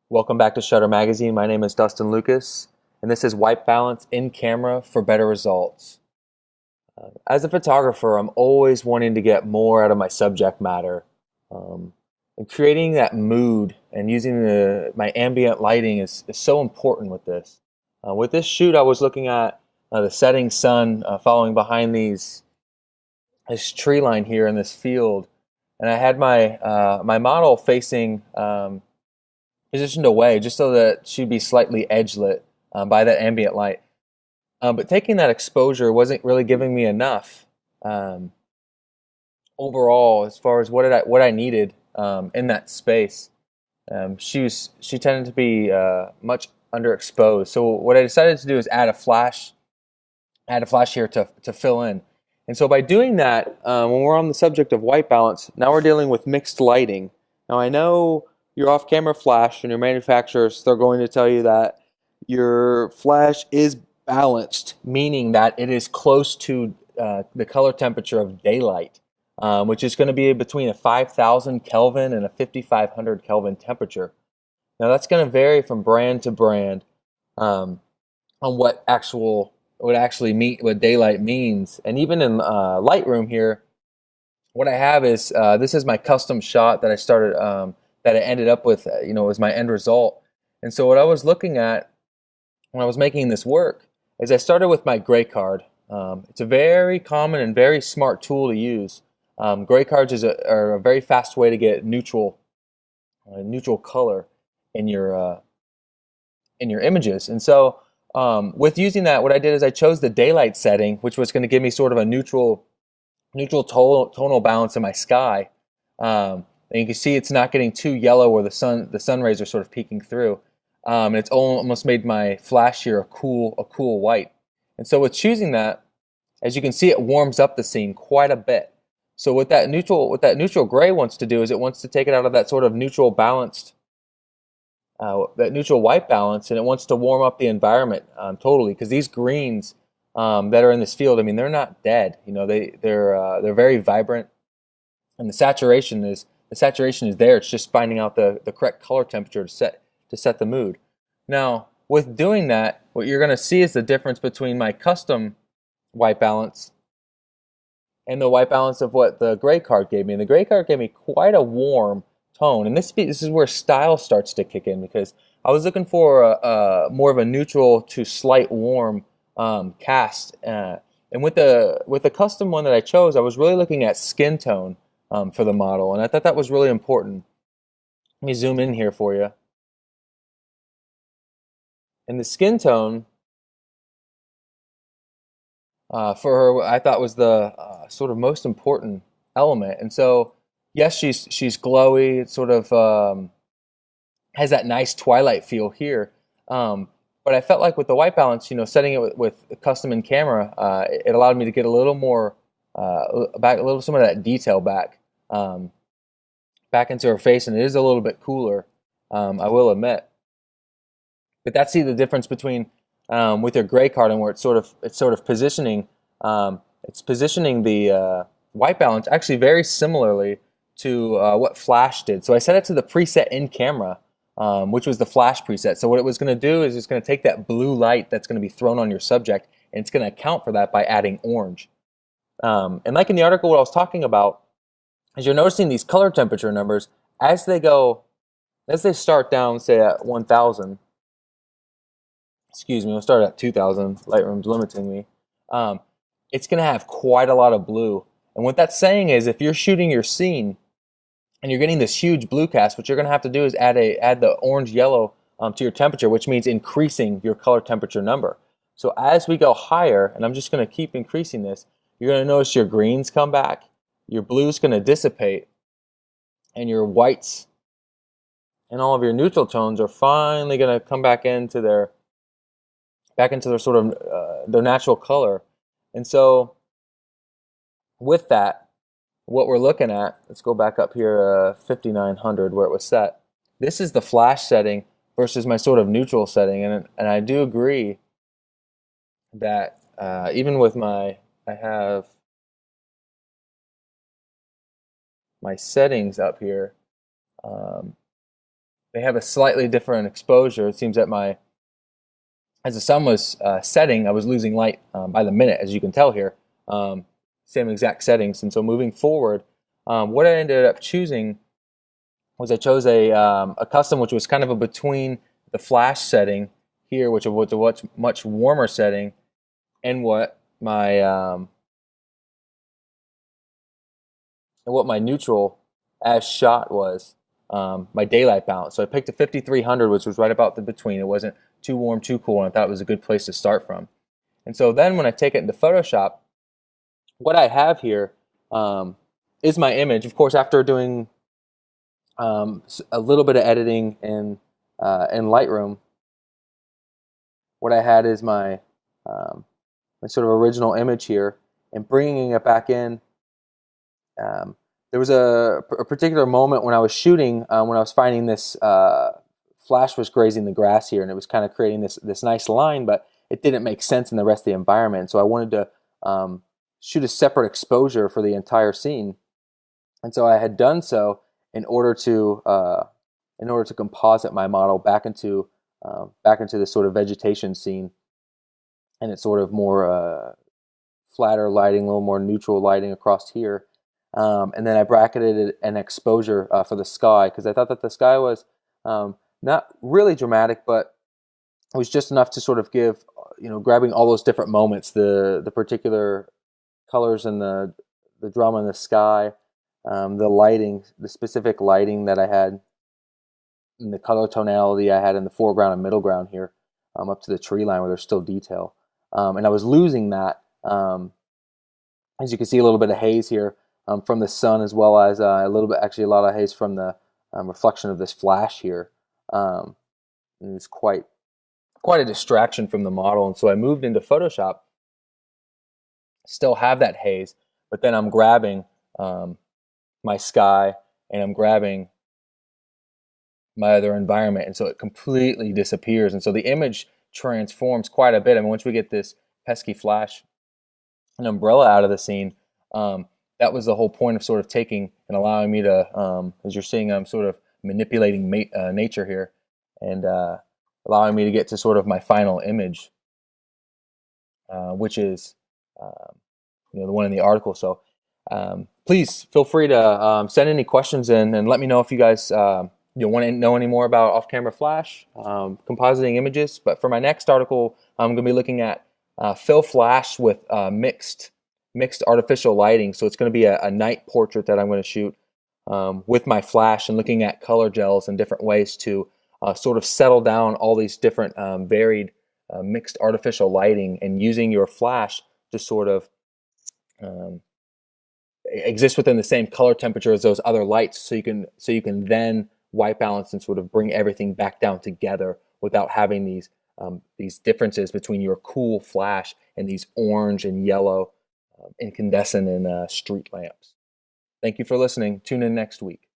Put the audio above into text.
Welcome back to Shutter Magazine. My name is Dustin Lucas, and this is White Balance in Camera for Better Results. As a photographer, I'm always wanting to get more out of my subject matter. And creating that mood and using my ambient lighting is so important with this. With this shoot, I was looking at the setting sun following behind this tree line here in this field, and I had my model facing positioned away just so that she'd be slightly edge lit by that ambient light. But taking that exposure wasn't really giving me enough overall as far as what I needed in that space. She tended to be much underexposed. So what I decided to do is add a flash here to fill in. And so by doing that, when we're on the subject of white balance, now we're dealing with mixed lighting. Now I know your off-camera flash and your manufacturers, they're going to tell you that your flash is balanced, meaning that it is close to the color temperature of daylight, which is going to be between a 5,000 Kelvin and a 5,500 Kelvin temperature. Now that's going to vary from brand to brand on what daylight means. And even in Lightroom here, what I have is this is my custom shot that I started. That I ended up with, was my end result. And so what I was looking at when I was making this work is I started with my gray card. It's a very common and very smart tool to use. Gray cards are a very fast way to get neutral color in your images. And so with using that, what I did is I chose the daylight setting, which was going to give me sort of a neutral tonal balance in my sky. And you can see it's not getting too yellow where the sun rays are sort of peeking through. And it's almost made my flash here a cool white. And so with choosing that, as you can see, it warms up the scene quite a bit. So what that neutral gray wants to do is it wants to take it out of that sort of neutral balanced, that neutral white balance, and it wants to warm up the environment totally. Because these greens that are in this field, I mean, they're not dead. They're very vibrant, and the saturation is there. It's just finding out the correct color temperature to set the mood. Now, with doing that, what you're going to see is the difference between my custom white balance and the white balance of what the gray card gave me. And the gray card gave me quite a warm tone. And this is where style starts to kick in, because I was looking for more of a neutral to slight warm cast. And with the custom one that I chose, I was really looking at skin tone for the model, and I thought that was really important. Let me zoom in here for you. And the skin tone for her, I thought, was the sort of most important element. And so, yes, she's glowy. It sort of has that nice twilight feel here. But I felt like with the white balance, setting it with custom in camera, it allowed me to get a little more some of that detail back into her face, and it is a little bit cooler, I will admit. But that's the difference between with your gray card and where it's sort of positioning. It's positioning the white balance actually very similarly to what Flash did. So I set it to the preset in camera, which was the Flash preset. So what it was going to do is it's going to take that blue light that's going to be thrown on your subject, and it's going to account for that by adding orange. And like in the article, what I was talking about is you're noticing these color temperature numbers as they start down, say at 1,000. Excuse me, we'll start at 2,000. Lightroom's limiting me. It's going to have quite a lot of blue. And what that's saying is if you're shooting your scene and you're getting this huge blue cast, what you're going to have to do is add the orange-yellow to your temperature, which means increasing your color temperature number. So as we go higher, and I'm just going to keep increasing this, you're going to notice your greens come back, your blue's going to dissipate, and your whites and all of your neutral tones are finally going to come back into their sort of their natural color. And so with that, what we're looking at, let's go back up here, 5900 where it was set. This is the flash setting versus my sort of neutral setting, and I do agree that even with I have my settings up here. Um, they have a slightly different exposure. It seems that as the sun was setting, I was losing light by the minute, as you can tell here. Same exact settings. And so moving forward, what I ended up choosing was I chose a custom, which was kind of a between the flash setting here, which was a much warmer setting, and what my neutral as shot was, my daylight balance. So I picked a 5300, which was right about the between. It wasn't too warm, too cool, and I thought it was a good place to start from. And so then when I take it into Photoshop, what I have here is my image. Of course, after doing a little bit of editing in Lightroom, what I had is my sort of original image here, and bringing it back in. There was a particular moment when I was shooting, when I was finding this flash was grazing the grass here, and it was kind of creating this nice line, but it didn't make sense in the rest of the environment. So I wanted to shoot a separate exposure for the entire scene, and so I had done so in order to composite my model back into this sort of vegetation scene, and it's sort of more flatter lighting, a little more neutral lighting across here. And then I bracketed an exposure for the sky, because I thought that the sky was not really dramatic, but it was just enough to sort of give, grabbing all those different moments, the particular colors and the drama in the sky, the lighting, the specific lighting that I had, and the color tonality I had in the foreground and middle ground here, up to the tree line where there's still detail. And I was losing that. As you can see, a little bit of haze here from the sun, as well as a lot of haze from the reflection of this flash here. And it was quite a distraction from the model. And so I moved into Photoshop, still have that haze, but then I'm grabbing my sky, and I'm grabbing my other environment, and so it completely disappears. And so the image transforms quite a bit. I mean, once we get this pesky flash and umbrella out of the scene, that was the whole point of sort of taking and allowing me to, as you're seeing, I'm sort of manipulating nature here, and allowing me to get to sort of my final image, which is the one in the article. So please feel free to send any questions in, and let me know if you guys want to know any more about off-camera flash, compositing images. But for my next article, I'm going to be looking at fill flash with mixed artificial lighting. So it's going to be a night portrait that I'm going to shoot with my flash, and looking at color gels and different ways to sort of settle down all these different varied mixed artificial lighting, and using your flash to sort of exist within the same color temperature as those other lights, so you can then white balance and sort of bring everything back down together without having these differences between your cool flash and these orange and yellow incandescent and street lamps. Thank you for listening. Tune in next week.